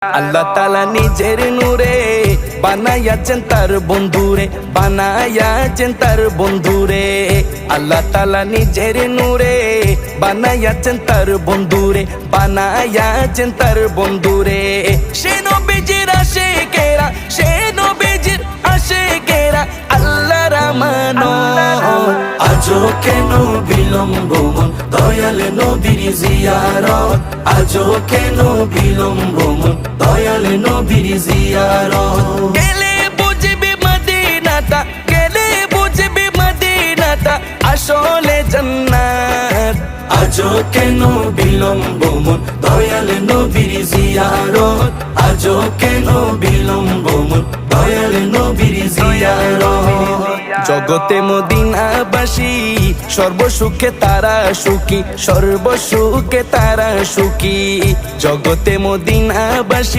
আল্লাহ তাআলা নিজের নূরে বানায়াছেন তার বন্ধুরে, বানায়াছেন তার বন্ধুরে। আল্লাহ তাআলা নিজের নূরে বানায়াছেন তার বন্ধুরে, বানায়াছেন তার বন্ধুরে। সে নবীজির আশিকেরা, সে নবীজির আশিকেরা আল্লাহর আমানত। আজও কেন বিলম্ব মন দয়াল নবীর জিয়ারত, আজও কেন বিলম্ব মন দয়াল নবীর জিয়ারত। গেলে বুঝবি মদিনাটা, গেলে বুঝবি মদিনাটা আসলে জান্নাত। আজও কেন বিলম্ব মন দয়াল নবীর জিয়ারত, আজও কেন বিলম্ব মন দয়াল নবীর জিয়ারত। জগতে মদিনাবাসী সর্বসুখে তারা সুখী, সর্বসুখে তারা সুখী। জগতে মদিনাবাসী